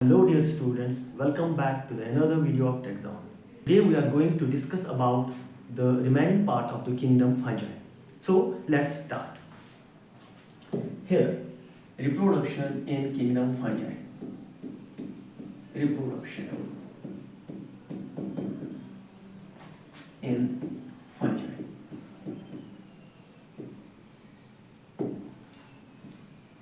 Hello dear students, welcome back to another video of Taxon. Today we are going to discuss about the remaining part of the kingdom fungi. So let's start. Here, reproduction in kingdom fungi. Reproduction in fungi.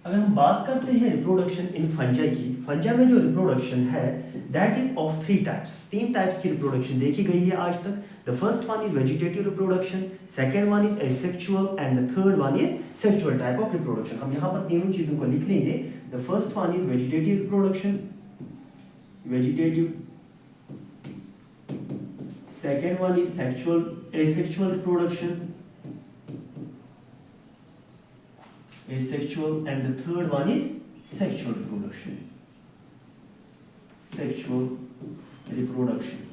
अगर हम बात करते हैं reproduction in fungi की, फंजा में जो reproduction है that is of three types. तीन टाइप्स की रिप्रोडक्शन देखी गई है आज तक। The first one is vegetative reproduction, second one is asexual and the third one is sexual type of reproduction. हम यहाँ पर तीनों चीजों को लिख लेंगे। The first one is vegetative reproduction, vegetative. Second one is sexual asexual reproduction, asexual, and the third one is sexual reproduction. Sexual reproduction.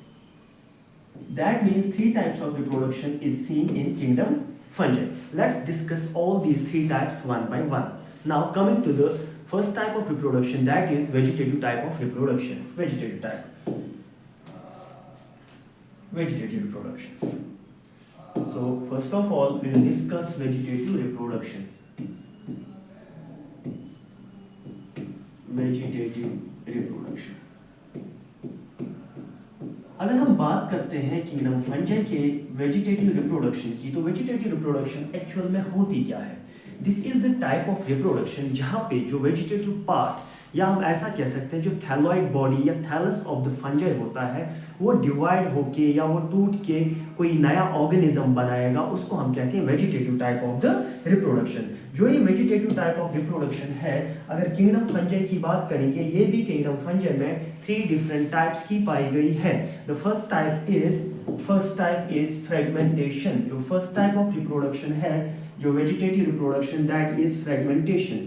That means three types of reproduction is seen in kingdom fungi. Let's discuss all these three types one by one. Now coming to the first type of reproduction, that is vegetative type of reproduction. Vegetative type. Vegetative reproduction. So first of all we will discuss vegetative reproduction. Vegetative reproduction. अगर हम बात करते हैं kingdom fungi के vegetative reproduction की, तो vegetative reproduction actual में होती क्या है? This is the type of reproduction जहां पे जो वेजिटेटिव पार्ट या हम ऐसा कह सकते हैं जो थैलॉइड बॉडी या थैलस ऑफ द फंजाई होता है वो डिवाइड होके या वो टूट के कोई नया ऑर्गेनिज्म बनाएगा, उसको हम कहते हैं vegetative type of the reproduction. जो ये वेजिटेटिव टाइप ऑफ रिप्रोडक्शन है, अगर किंगडम फंजाई की बात करेंगे, ये भी किंगडम फंजाई में थ्री डिफरेंट टाइप्स की पाई गई है। The first type is fragmentation. जो फर्स्ट टाइप ऑफ रिप्रोडक्शन है जो vegetative reproduction, that is fragmentation.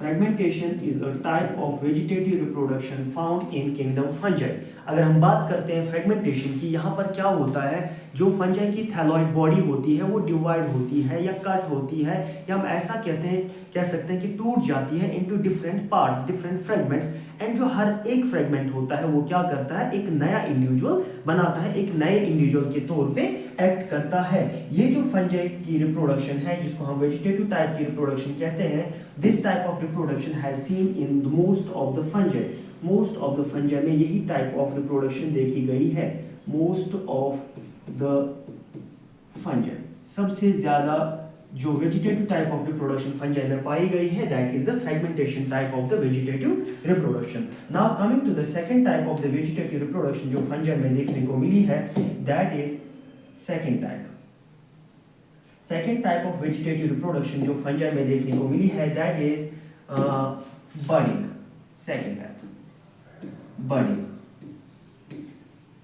Fragmentation is a type of vegetative reproduction found in kingdom fungi. अगर हम बात करते हैं फ्रेगमेंटेशन की, यहाँ पर क्या होता है, जो फंजाई की थैलॉइड बॉडी होती है वो डिवाइड होती है या कट होती है, या हम ऐसा कह सकते हैं कि टूट जाती है into different parts, different fragments. And जो हर एक फ्रेगमेंट होता है वो क्या करता है, एक नया इंडिविजुअल बनाता है, एक नए इंडिविजुअल के तौर पे एक्ट करता है। ये जो फंजाई की रिप्रोडक्शन है जिसको हम वेजिटेटिव टाइप की रिप्रोडक्शन कहते हैं, this type of reproduction has seen in the most of the fungi. Most of the fungi में यही टाइप ऑफ रिप्रोडक्शन देखी गई है। मोस्ट ऑफ द फंजाई, सबसे ज्यादा जो vegetative type of reproduction fungi में पाई गई है, that is the fragmentation type of the vegetative reproduction. Now coming to the second type of the vegetative reproduction जो फंजाई में देखने को मिली है, that is second type. Second type of vegetative reproduction जो फंजाई में देखने को मिली है, that is budding. Second type budding.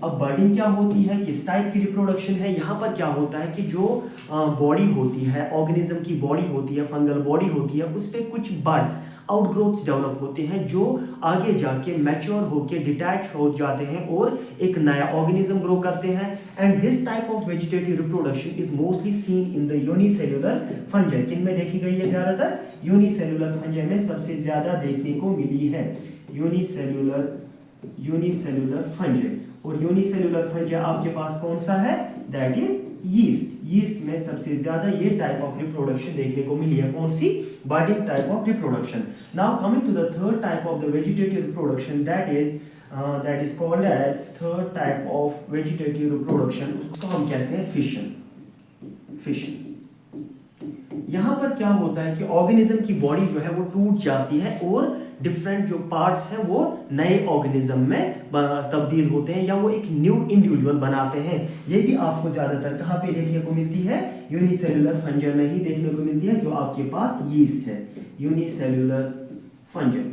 अब बर्डिंग क्या होती है, किस टाइप की रिप्रोडक्शन है? यहाँ पर क्या होता है कि जो बॉडी होती है, ऑर्गेनिज्म की बॉडी होती है, फंगल बॉडी होती है, उस पे कुछ बर्ड्स आउटग्रोथ्स डेवलप होते हैं जो आगे जाके मैच्योर होके डिटैच हो जाते हैं और एक नया ऑर्गेनिज्म ग्रो करते हैं। And this type of vegetative reproduction is mostly scene in the unicellular fungi. किन में देखी गई है ज्यादातर? यूनिसेल्युलर फंजाई में सबसे ज्यादा देखने को मिली है। Unicellular fungi. और यूनिसेल्युलर फंजाई आपके पास कौन सा है? That is yeast. यीस्ट में सबसे ज्यादा ये टाइप ऑफ रिप्रोडक्शन देखने को मिली है। कौन सी? Budding type of reproduction. Now coming to the third type of the vegetative reproduction, that is called as third type of vegetative reproduction. उसको हम कहते हैं फिशन। यहाँ पर क्या होता है कि ऑर्गेनिज्म की बॉडी जो है वो टूट जाती है और डिफरेंट जो पार्ट्स हैं वो नए ऑर्गेनिज्म में तब्दील होते हैं या वो एक न्यू इंडिविजुअल बनाते हैं। ये भी आपको ज्यादातर कहाँ पे देखने को मिलती है? यूनिसेल्युलर फंजाई में ही देखने को मिलती है, जो आपके पास यीस्ट है। यूनिसेल्युलर फंजाई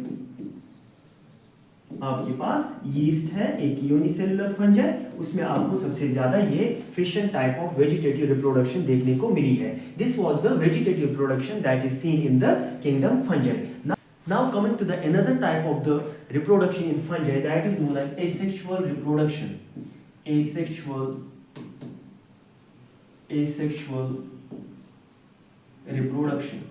आपके पास यीस्ट है, एक यूनिसेल्युलर फंजाई, उसमें आपको सबसे ज्यादा ये fission type of vegetative reproduction देखने को मिली है। This was the vegetative reproduction that is seen in the kingdom fungi. Now coming to the another type of the reproduction in fungi, that is known as asexual reproduction. Asexual reproduction.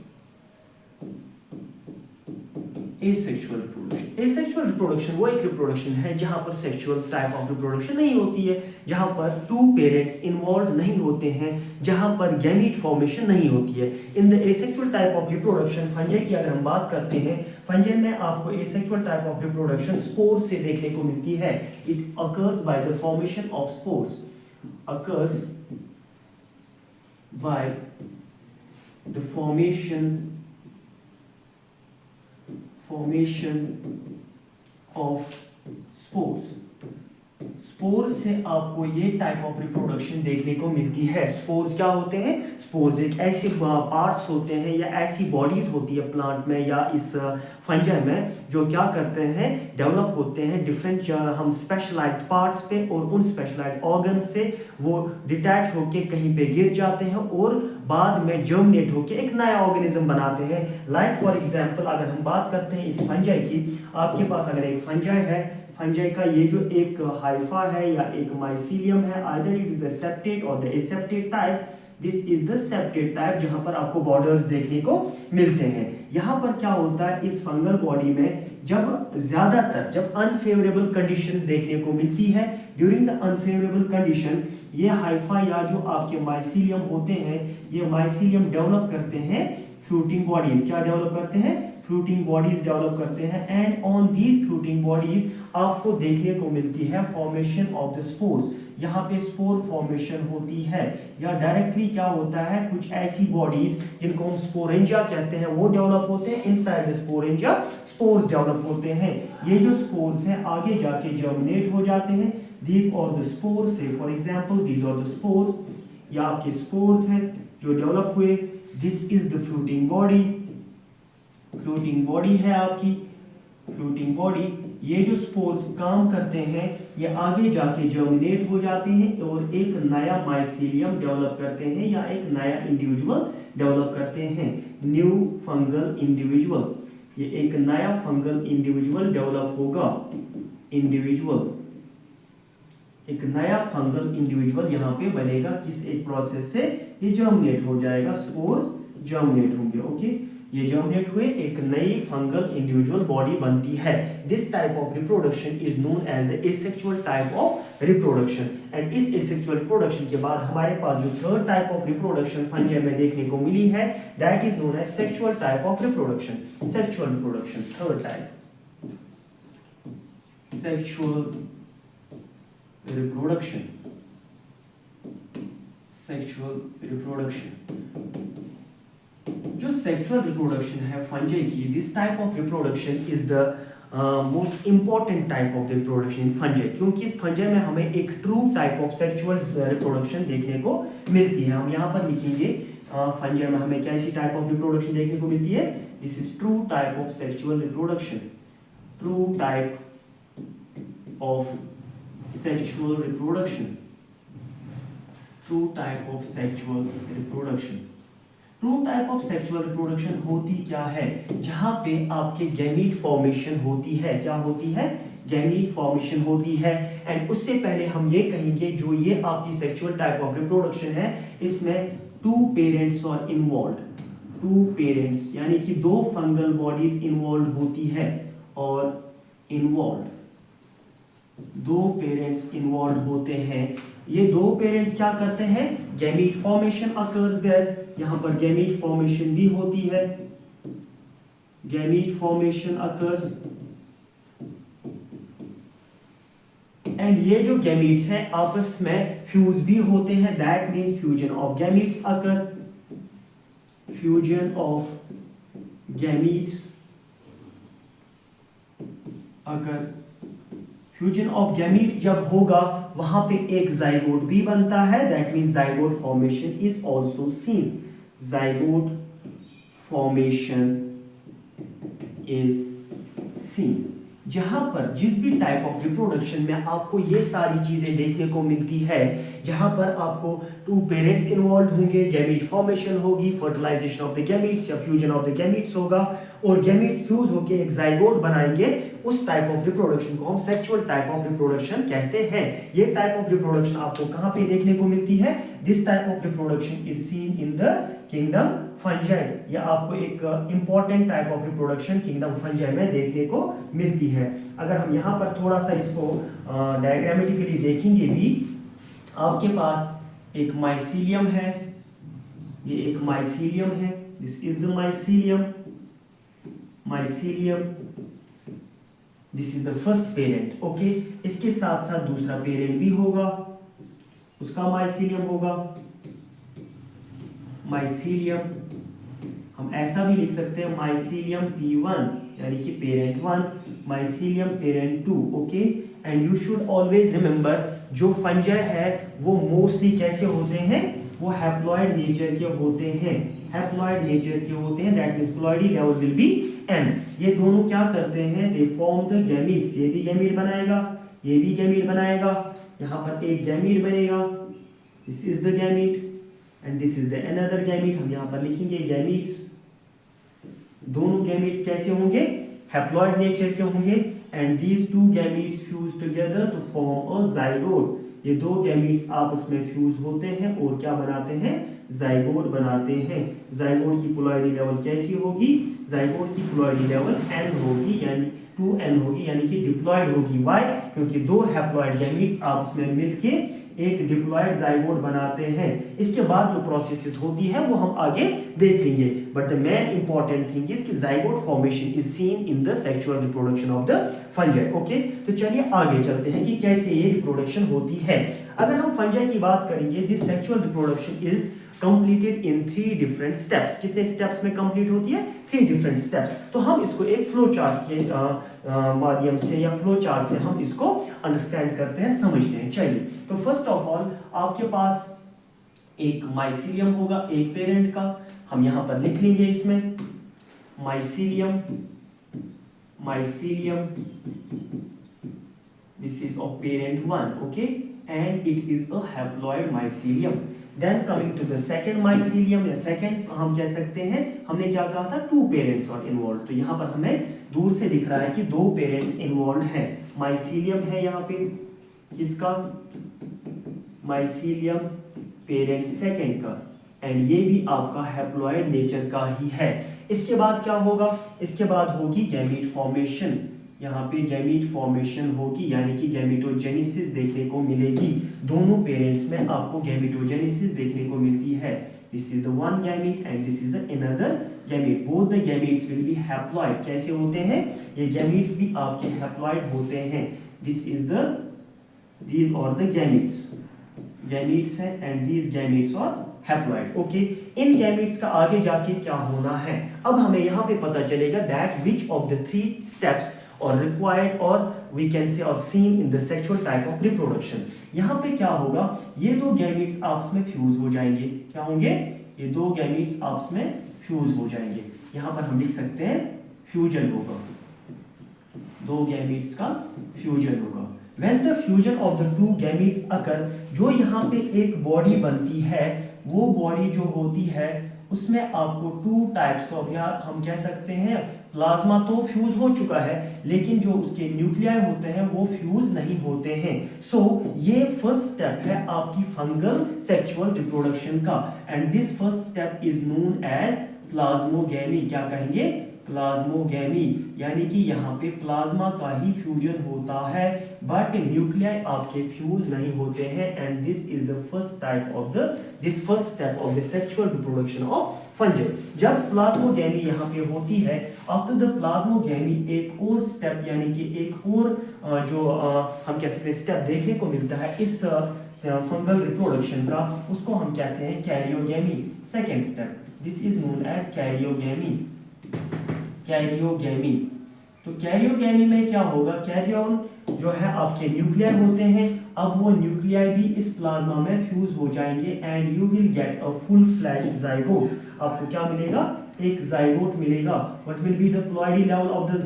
Asexual reproduction. Asexual reproduction वो एक reproduction है जहां पर sexual type of reproduction नहीं होती है, जहां पर टू पेरेंट्स इन्वॉल्व नहीं होते हैं, जहां पर गैमीट फॉर्मेशन नहीं होती है। In the asexual type of reproduction fungi की अगर हम बात करते हैं, फंजाई में आपको asexual type of reproduction spore से देखने को मिलती है। It occurs by the formation of spores, occurs by the formation of spores। Spores से आपको ये टाइप ऑफ रिप्रोडक्शन देखने को मिलती है। स्पोर्स क्या होते हैं? स्पोर्स एक ऐसे पार्ट्स होते हैं या ऐसी बॉडीज होती है प्लांट में या इस फंजाई में जो क्या करते हैं, डेवलप होते हैं डिफरेंट हम स्पेशलाइज्ड पार्ट्स पे, और उन स्पेशलाइज्ड ऑर्गन से वो डिटैच होके कहीं पे गिर जाते हैं और बाद में जर्मिनेट होके एक नया ऑर्गेनिज्म बनाते हैं। लाइक फॉर एग्जांपल अगर हम बात करते हैं इस फंजाई की, आपके पास अगर एक फंजाई है, फंजाई का ये जो एक हाइफा है या एक माइसीलियम है, either it is the septate और the aseptate type. This is the septate type जहां पर आपको बॉर्डर्स देखने को मिलते हैं। यहाँ पर क्या होता है, इस फंगल बॉडी में जब अनफेवरेबल कंडीशन देखने को मिलती है, ड्यूरिंग द अनफेवरेबल कंडीशन ये हाइफा या जो आपके माइसीलियम होते हैं, ये माइसीलियम डेवलप करते हैं फ्रूटिंग बॉडीज। क्या डेवलप करते हैं? फ्रूटिंग बॉडीज डेवलप करते हैं। And on these fruiting bodies आपको देखने को मिलती है फॉर्मेशन ऑफ द स्पोर्स। यहाँ पे स्पोर फॉर्मेशन होती है, या डायरेक्टली क्या होता है, कुछ ऐसी बॉडीज जिनको हम स्पोरेंजिया कहते हैं वो डेवलप होते हैं। Inside the sporangia spores develop होते हैं। ये जो स्पोर्स हैं आगे जाके जर्मिनेट हो जाते हैं। These are the spores, say for example these are the spores, या आपके स्पोर्स हैं जो डेवलप हुए। This is the fruiting body, fruiting body है आपकी फ्रूटिंग बॉडी। ये जो स्पोर्स काम करते हैं ये आगे जाके जर्मिनेट हो जाते हैं और एक नया माइसीलियम डेवलप करते हैं या एक नया इंडिविजुअल डेवलप करते हैं, न्यू फंगल इंडिविजुअल। ये एक नया फंगल इंडिविजुअल डेवलप होगा, एक नया फंगल इंडिविजुअल यहाँ पे बनेगा। किस एक प्रोसेस से? ये जर्मिनेट हो जाएगा, स्पोर्स जर्मिनेट होंगे। ओके, ये जर्मिनेट हुए एक नई फंगल इंडिविजुअल बॉडी बनती है। This type of reproduction is known as the asexual type of reproduction. And इस एसेक्सुअल रिप्रोडक्शन के बाद हमारे पास जो third type of reproduction fungi में देखने को मिली है, that is known as sexual type of reproduction. Sexual reproduction, third type, sexual reproduction, sexual reproduction. जो सेक्सुअल रिप्रोडक्शन है फंजाई की, this type of reproduction is the most important type of the reproduction in fungi, क्योंकि इस fungi में हमें एक true type of sexual reproduction देखने को मिलती है। हम यहाँ पर लिखेंगे फंजाई में हमें कैसी टाइप ऑफ रिप्रोडक्शन देखने को मिलती है। This is true type of sexual reproduction, true type of sexual reproduction, true type of sexual reproduction. True type of sexual reproduction होती क्या है? जहां पे आपके गैमीट फॉर्मेशन होती है। क्या होती है? गैमीट फॉर्मेशन होती है। एंड उससे पहले हम ये कहेंगे जो ये आपकी सेक्सुअल टाइप ऑफ रिप्रोडक्शन है, इसमें टू पेरेंट्स और इन्वॉल्व, टू पेरेंट्स यानी कि दो फंगल बॉडीज इन्वॉल्व होती है, और इन्वॉल्व दो पेरेंट्स इन्वॉल्व होते हैं। ये दो पेरेंट्स क्या करते हैं? Gamete formation occurs there. यहां पर गैमीट फॉर्मेशन भी होती है, गैमीट फॉर्मेशन अकर्स। एंड ये जो गैमीट्स हैं आपस में फ्यूज भी होते हैं, that means fusion of gametes occur, fusion of gametes occur. Fusion of gametes जब होगा वहां पे एक जाइगोट भी बनता है, that means zygote formation is also seen, zygote formation is scene. जहां पर जिस भी टाइप ऑफ रिप्रोडक्शन में आपको ये सारी चीजें देखने को मिलती है, जहां पर आपको टू पेरेंट्स इन्वॉल्व होंगे, गैमीट फॉर्मेशन होगी, फर्टिलाइजेशन ऑफ द गैमीट्स या फ्यूजन ऑफ द गैमीट्स होगा, और गैमीट्स फ्यूज होकर एक जाइगोट बनाएंगे, उस टाइप ऑफ रिप्रोडक्शन को हम सेक्सुअल टाइप ऑफ रिप्रोडक्शन कहते हैं। ये टाइप ऑफ रिप्रोडक्शन आपको कहां पे देखने को मिलती है? This type of reproduction is seen in the kingdom fungi, या आपको एक important type of reproduction kingdom fungi में देखने को मिलती है। अगर हम यहाँ पर थोड़ा सा इसको डायग्रामेटिकली देखेंगे भी, आपके पास एक माइसीलियम है, ये एक माइसीलियम है, this is the mycelium, this is the first parent. Okay, इसके साथ साथ दूसरा पेरेंट भी होगा, उसका माइसीलियम होगा, माइसीलियम हम ऐसा भी लिख सकते हैं माइसीलियम P1 यानी कि parent 1, mycelium parent 2। Okay, and you should always remember जो फंजाई है वो मोस्टली कैसे होते हैं, वो हैप्लॉइड नेचर के होते हैं, हैप्लॉइड नेचर के होते हैं, that means ploidy level will be n। ये दोनों क्या करते हैं, दे फॉर्म द गैमीट्स, ये भी गैमीट बनाएगा, ये भी गैमीट बनाएगा, यहाँ पर एक गैमीट बनेगा, this is the gamete and this is the another gamete, हम यहाँ पर लिखेंगे गैमीट्स। दोनों गैमीट्स कैसे होंगे, हैप्लॉइड नेचर के होंगे, and these two gametes fuse together to form a zygote. ये दो गैमीट्स आपस में फ्यूज होते हैं और क्या बनाते हैं, जाइगोट बनाते हैं। जाइगोट की पोलैरिटी लेवल कैसी होगी, जाइगोट की पोलैरिटी लेवल n होगी, यानी 2n होगी, यानी कि डिप्लॉयड होगी। व्हाई, क्योंकि दो हैप्लॉइड गैमीट्स आपस में मिलके एक डिप्लॉयड जाइगोट बनाते हैं। इसके बाद जो प्रोसेसेस होती है वो हम आगे देख लेंगे, but the main important thing is कि zygote formation is seen in the sexual reproduction of the fungi. Okay, तो चलिए आगे चलते हैं कि कैसे ये रिप्रोडक्शन होती है। अगर हम फंजाई की बात करेंगे, this sexual reproduction is completed in 3 different steps. कितने स्टेप्स में कंप्लीट होती है, 3 डिफरेंट स्टेप्स। तो हम इसको एक फ्लो चार्ट के माध्यम से या फ्लो चार्ट से हम इसको अंडरस्टैंड करते हैं, समझते हैं। चलिए, तो फर्स्ट ऑफ ऑल आपके पास एक माइसीलियम होगा, एक पेरेंट का, हम यहाँ पर लिख लेंगे इसमें mycelium, this is of parent 1, okay, and it is a haploid mycelium. Then coming to the second mycelium, या second हम कह सकते हैं, हमने क्या कहा था, 2 पेरेंट्स और इन्वॉल्व। तो यहाँ पर हमें दूर से दिख रहा है कि 2 पेरेंट्स इन्वॉल्व हैं। माइसीलियम है यहाँ पे किसका, माइसीलियम पेरेंट सेकेंड का, एंड ये भी आपका हैप्लॉइड नेचर का ही है। इसके बाद क्या होगा, इसके बाद होगी गैमीट फॉर्मेशन। यहाँ पे गैमीट फॉर्मेशन होगी, यानी कि गैमीटोजेनेसिस देखने को मिलेगी। दोनों पेरेंट्स में आपको गैमीटोजेनेसिस देखने को मिलती है। This is the one gamete and this is the another gamete. Both the gametes will be haploid. कैसे होते हैं ये गैमीट्स भी आपके हैप्लॉइड होते हैं। दीज आर द गैमीट्स हैं and these gametes are haploid. Okay, इन गैमीट्स का आगे जाके क्या होना है, अब हमें यहाँ पे पता चलेगा that which of the 3 steps or required or we can say or seen in the sexual type of reproduction। यहाँ पे क्या होगा, ये दो गैमीट्स आपस में फ्यूज हो जाएंगे। क्या होंगे, ये दो गैमीट्स आपस में फ्यूज हो जाएंगे। यहाँ पर हम लिख सकते हैं फ्यूजन होगा, दो गैमीट्स का फ्यूजन होगा। When the fusion of the 2 gametes occur, जो यहाँ पे एक बॉडी बनती है, वो बॉडी जो होती है उसमें आपको 2 टाइप्स ऑफ, या हम कह सकते हैं प्लाज्मा तो फ्यूज हो चुका है, लेकिन जो उसके न्यूक्लियाई होते हैं वो फ्यूज नहीं होते हैं। सो ये फर्स्ट स्टेप है आपकी फंगल सेक्सुअल रिप्रोडक्शन का, and this first step is known as plasmogamy. क्या कहेंगे, प्लाज्मोगैमी, यानी कि यहाँ पे प्लाज्मा का ही फ्यूजन होता है, बट न्यूक्लियाई आपके फ्यूज नहीं होते हैं, and this is the first type of this first step of the sexual reproduction of fungi. जब प्लाज्मोगैमी यहाँ पे होती है, आफ्टर द प्लाज्मोगैमी एक और स्टेप, यानी कि एक और जो हम कह सकते हैं स्टेप देखने को मिलता है इस फंगल रिप्रोडक्शन का, उसको हम कहते हैं karyogamy. Second step, this is known as karyogamy. तो कैरियोगैमी में क्या होगा, कैरियन जो है आपके न्यूक्लियाई होते हैं, अब वो न्यूक्लियाई भी इस प्लाज्मा में फ्यूज हो जाएंगे, and you will get a full flash zygote. आपको क्या मिलेगा, एक जाइगोट मिलेगा। What will be the ploidy level of the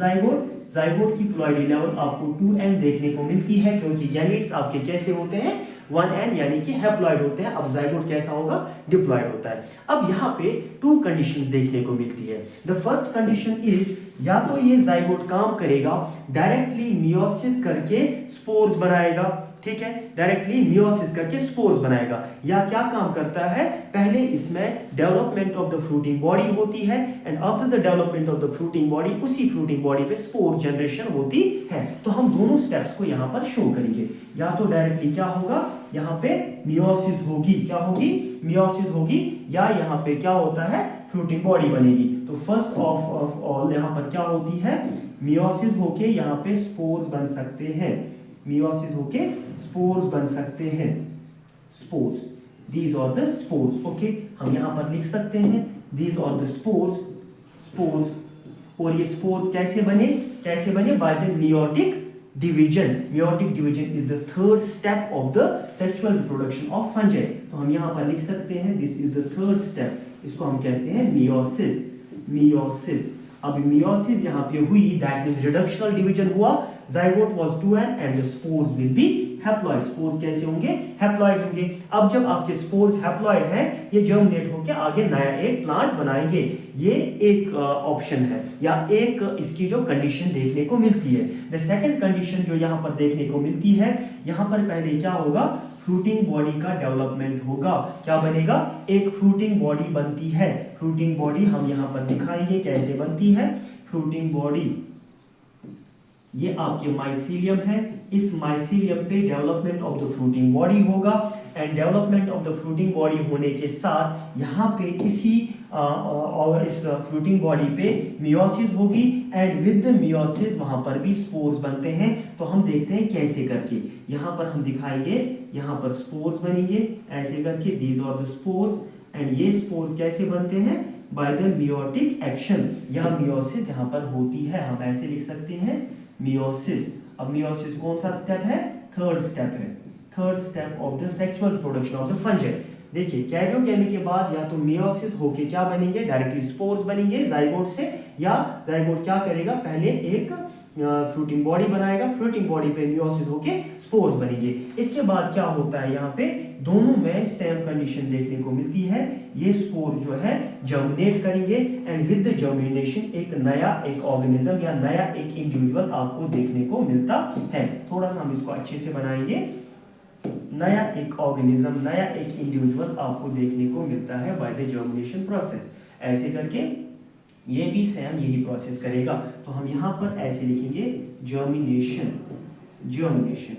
zygote की प्लॉइडी लेवल आपको 2n देखने को मिलती है, क्योंकि गैमीट्स आपके कैसे होते हैं, 1n यानी कि हैप्लॉइड होते हैं। अब जाइगोट कैसा होगा, डिप्लॉइड होता है। अब यहाँ पे 2 कंडीशंस देखने को मिलती है। द फर्स्ट कंडीशन इज, या तो ये जाइगोट काम करेगा डायरेक्टली मियोसिस करके स्पोर्स बनाएगा, ठीक है, डायरेक्टली मियोसिस करके स्पोर्स बनाएगा, या क्या काम करता है, पहले इसमें development of the fruiting body होती है and after the development of the fruiting body उसी फ्रूटिंग बॉडी पे स्पोर जनरेशन होती है। तो हम दोनों स्टेप्स को यहाँ पर शो करेंगे। या तो डायरेक्टली क्या होगा, यहाँ पे मियोसिस होगी, क्या होगी, मियोसिस होगी, या यहाँ पे क्या होता है, फ्रूटिंग बॉडी बनेगी। तो फर्स्ट ऑफ ऑल यहाँ पर क्या होती है, मियोसिस होके यहाँ पे स्पोर्स बन सकते हैं, मियोसिस होके स्पोर्स बन सकते हैं, spores, these are the spores, okay, हम यहाँ पर लिख सकते हैं these are the spores, spores, और ये स्पोर्स कैसे बने, कैसे बने, by the meiotic division, meiotic division is the third step of the sexual reproduction of fungi। तो हम यहाँ पर लिख सकते हैं this is the third step, इसको हम कहते हैं meiosis, meiosis। अब meiosis यहाँ पे हुई, that means reductional division हुआ, zygote was 2n and the spores will be haploid। Spores कैसे होंगे, हैप्लॉइड होंगे। अब जब आपके स्पोर्स हैप्लॉइड हैं, ये जर्मिनेट होकर आगे नया एक प्लांट बनाएंगे। ये एक ऑप्शन है या एक इसकी जो कंडीशन देखने को मिलती है। द सेकंड कंडीशन जो यहाँ पर देखने को मिलती है, यहाँ पर पहले क्या होगा, फ्रूटिंग बॉडी का डेवलपमेंट होगा। क्या बनेगा, एक फ्रूटिंग बॉडी बनती है। फ्रूटिंग बॉडी हम यहाँ पर दिखाएंगे कैसे बनती है। फ्रूटिंग बॉडी ये आपके माइसीलियम है, इस माइसीलियम पे development of the fruiting body होगा and development of the fruiting body होने के साथ यहाँ पे इसी और इस फ्रूटिंग बॉडी पे मियोसिस होगी एंड विद द मियोसिस वहाँ पर भी स्पोर्स बनते हैं। तो हम देखते हैं कैसे करके, यहाँ पर हम दिखाएंगे, यहाँ पर स्पोर्स बनेंगे ऐसे करके, these are the spores and ये स्पोर्स कैसे बनते हैं, बाय द मियोटिक एक्शन, या मियोसिस यहाँ पर होती है, हम ऐसे लिख सकते हैं मियोसिस। अब मियोसिस कौन सा स्टेप है, थर्ड स्टेप है, third step of the sexual production of the fungi. देखिए कैरियोकेमी के बाद या तो मियोसिस होके क्या बनेंगे, डायरेक्टली स्पोर्स बनेंगे जाइगोट से, या जाइगोट क्या करेगा, पहले एक फ्रूटिंग बॉडी बनाएगा, फ्रूटिंग बॉडी पे मियोसिस होके स्पोर्स बनेंगे। इसके बाद क्या होता है, यहाँ पे दोनों में सेम कंडीशन देखने को मिलती है। ये स्पोर जो है जर्मिनेट करेंगे एंड विद द जर्मिनेशन एक नया एक ऑर्गेनिज्म या नया एक इंडिविजुअल आपको देखने को मिलता है। थोड़ा सा हम इसको अच्छे से बनाएंगे, नया एक ऑर्गेनिज्म, नया एक इंडिविजुअल आपको देखने को मिलता है बाय द जर्मिनेशन प्रोसेस। ऐसे करके ये भी सेम यही प्रोसेस करेगा। तो हम यहाँ पर ऐसे लिखेंगे जर्मिनेशन, जर्मिनेशन,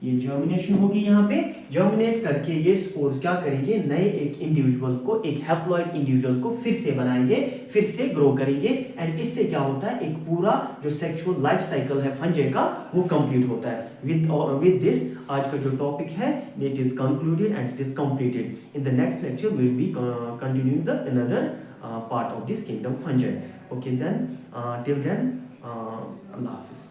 ये जर्मिनेशन होगी, यहाँ पे जर्मिनेट करके ये स्पोर्स क्या करेंगे, नए एक इंडिविजुअल को, एक हैप्लॉइड इंडिविजुअल को फिर से बनाएंगे, फिर से ग्रो करेंगे एंड इससे क्या होता है, एक पूरा जो सेक्सुअल लाइफ साइकिल है फंजाई का वो कंप्लीट होता है। विद दिस आज का जो टॉपिक है it is concluded and it is completed. In the next lecture we will be continuing the another part of this kingdom fungi. Okay, then till then Allah Hafiz.